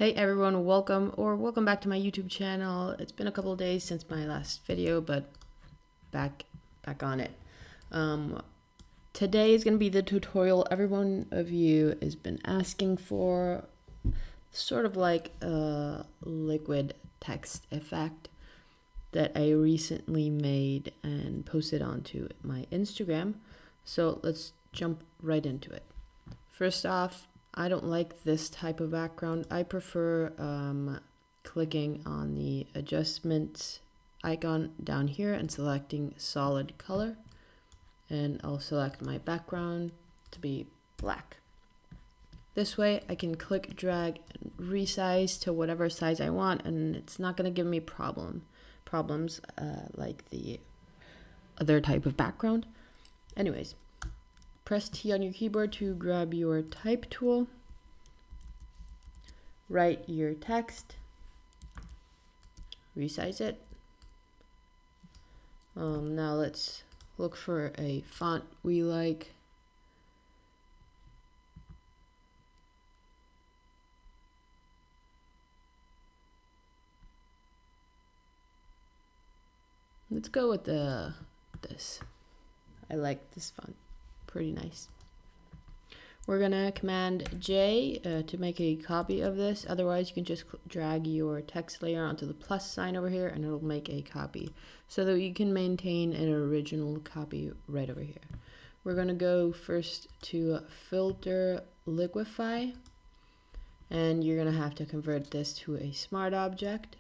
Hey everyone, welcome back to my YouTube channel. It's been a couple of days since my last video, but back on it. Today is going to be the tutorial every one of you has been asking for, sort of like a liquid text effect that I recently made and posted onto my Instagram. So let's jump right into it. First off, I don't like this type of background. I prefer clicking on the adjustments icon down here and selecting solid color. And I'll select my background to be black. This way I can click, drag, and resize to whatever size I want, and it's not going to give me problems like the other type of background. Anyways. Press T on your keyboard to grab your type tool, write your text, resize it. Now let's look for a font we like. Let's go with this. I like this font. Pretty nice. We're gonna Command J to make a copy of this. Otherwise, you can just drag your text layer onto the plus sign over here and it'll make a copy so that you can maintain an original copy right over here. We're gonna go first to Filter Liquify, and you're gonna have to convert this to a smart object.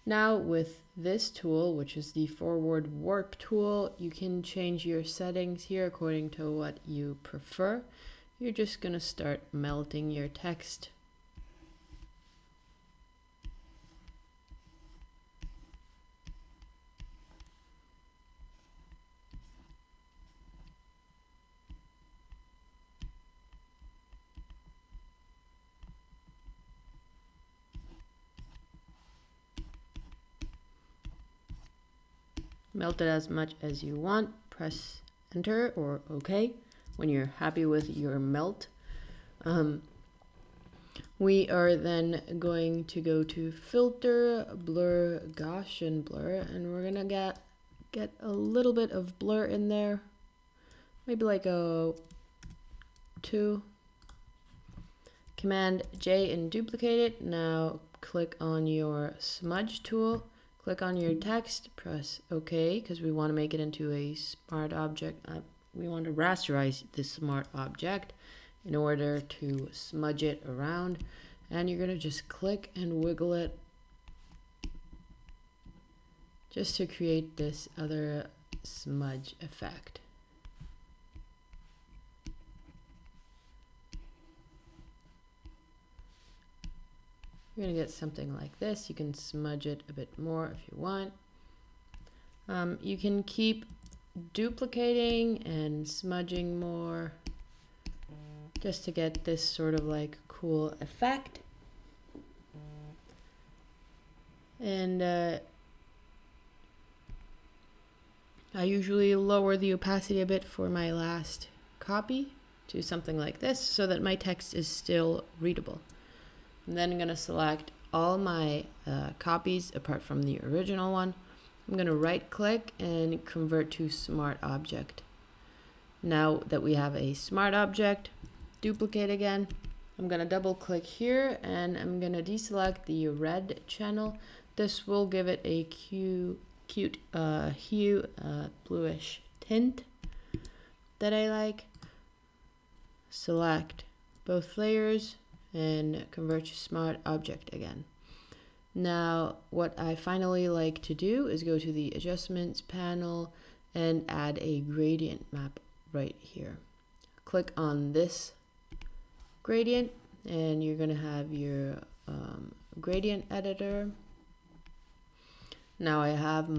Now with this tool, which is the forward warp tool, you can change your settings here according to what you prefer. You're just going to start melting your text. Melt it as much as you want. Press enter or OK when you're happy with your melt. We are then going to go to Filter, Blur, Gaussian Blur, and we're gonna get a little bit of blur in there, maybe like a 2. Command J and duplicate it. Now click on your smudge tool. Click on your text, press OK, because we want to make it into a smart object. We want to rasterize this smart object in order to smudge it around. And you're going to just click and wiggle it just to create this other smudge effect. You're going to get something like this. You can smudge it a bit more if you want. You can keep duplicating and smudging more just to get this sort of like cool effect. And I usually lower the opacity a bit for my last copy to something like this so that my text is still readable. I'm then going to select all my copies apart from the original one. I'm going to right click and convert to smart object. Now that we have a smart object, duplicate again. I'm going to double click here and I'm going to deselect the red channel. This will give it a cute hue, bluish tint that I like. Select both layers and convert to smart object again. Now what I finally like to do is go to the adjustments panel and add a gradient map right here. Click on this gradient and you're going to have your gradient editor. Now I have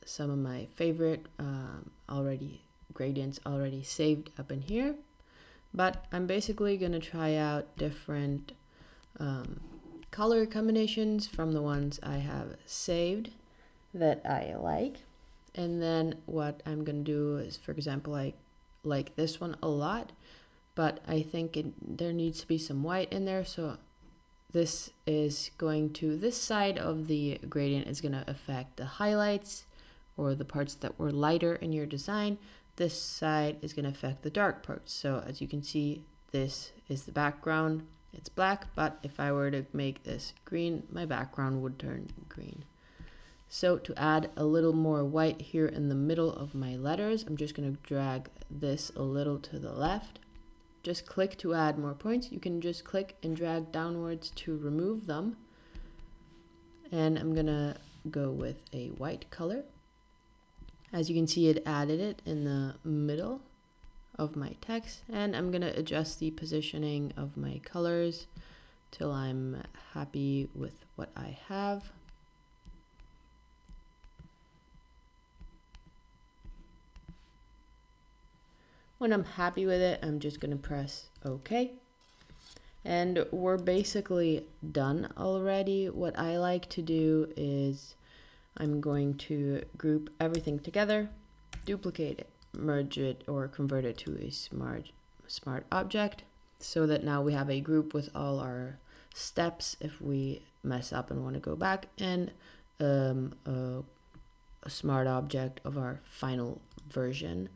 some of my favorite gradients already saved up in here. But I'm basically going to try out different color combinations from the ones I have saved that I like. And then what I'm going to do is, for example, I like this one a lot. but I think there needs to be some white in there. So this is going to, this side of the gradient is going to affect the highlights or the parts that were lighter in your design. This side is going to affect the dark parts. So as you can see, this is the background. It's black, but if I were to make this green, my background would turn green. So to add a little more white here in the middle of my letters, I'm just going to drag this a little to the left. Just click to add more points. You can just click and drag downwards to remove them. And I'm going to go with a white color. As you can see, it added it in the middle of my text. And I'm going to adjust the positioning of my colors till I'm happy with what I have. When I'm happy with it, I'm just going to press OK. And we're basically done already. What I like to do is I'm going to group everything together, duplicate it, merge it, or convert it to a smart object, so that now we have a group with all our steps if we mess up and want to go back, and a smart object of our final version.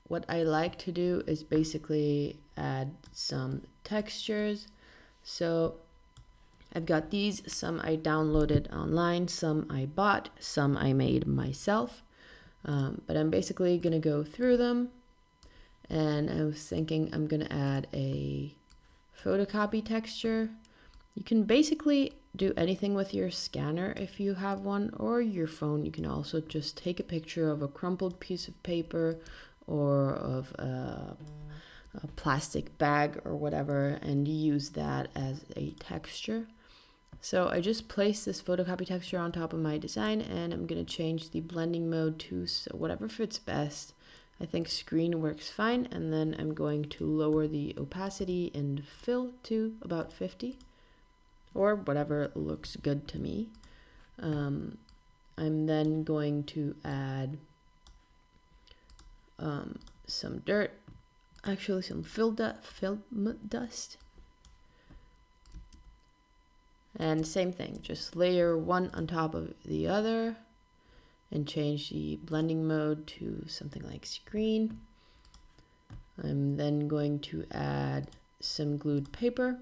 What I like to do is basically add some textures. So I've got these, some I downloaded online, some I bought, some I made myself. But I'm basically going to go through them. And I was thinking I'm going to add a photocopy texture. You can basically do anything with your scanner if you have one, or your phone. You can also just take a picture of a crumpled piece of paper or of a plastic bag or whatever and use that as a texture. So I just placed this photocopy texture on top of my design, and I'm going to change the blending mode to whatever fits best. I think screen works fine, and then I'm going to lower the opacity and fill to about 50 or whatever looks good to me. I'm then going to add some dirt, actually some film dust. And same thing, just layer one on top of the other and change the blending mode to something like screen. I'm then going to add some glued paper,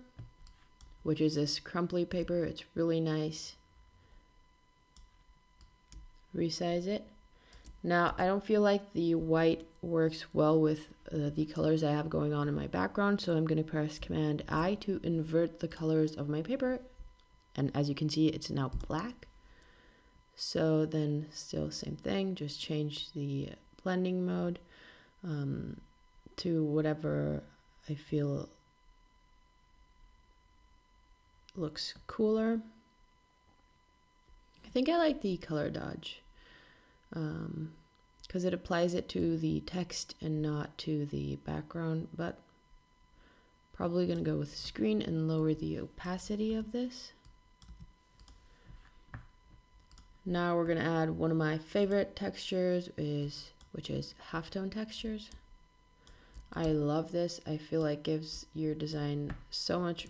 which is this crumply paper. It's really nice. Resize it. Now, I don't feel like the white works well with the colors I have going on in my background, so I'm going to press Command I to invert the colors of my paper. And as you can see, it's now black. So then still same thing, just change the blending mode to whatever I feel looks cooler. I think I like the color dodge because it applies it to the text and not to the background, but probably going to go with screen and lower the opacity of this. Now we're going to add one of my favorite textures, which is halftone textures. I love this. I feel like it gives your design so much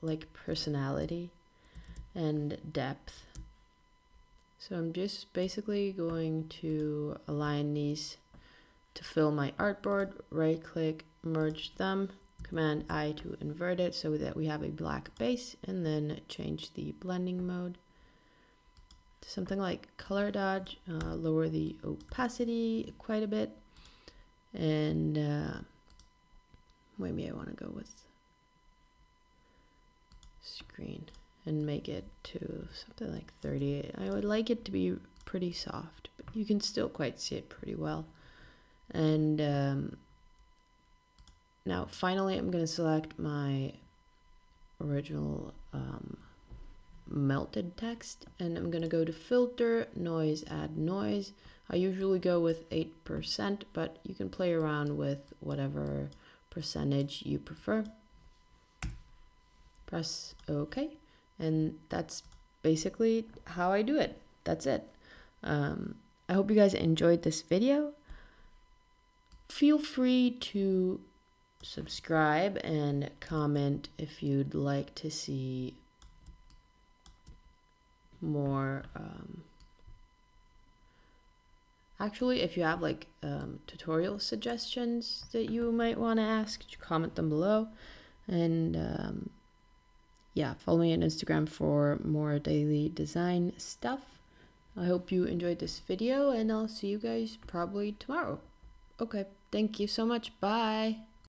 like personality and depth. So I'm just basically going to align these to fill my artboard, right click, merge them, Command I to invert it so that we have a black base, and then change the blending mode to something like color dodge, lower the opacity quite a bit, and maybe I want to go with screen and make it to something like 38. I would like it to be pretty soft, but you can still quite see it pretty well. And now finally I'm going to select my original melted text, and I'm going to go to filter, noise, add noise. I usually go with 8%, but you can play around with whatever percentage you prefer. Press OK, and that's basically how I do it. That's it. I hope you guys enjoyed this video. Feel free to subscribe and comment if you'd like to see more. Actually, if you have like tutorial suggestions that you might want to ask, comment them below. And yeah, follow me on Instagram for more daily design stuff. I hope you enjoyed this video, and I'll see you guys probably tomorrow. Okay, thank you so much. Bye.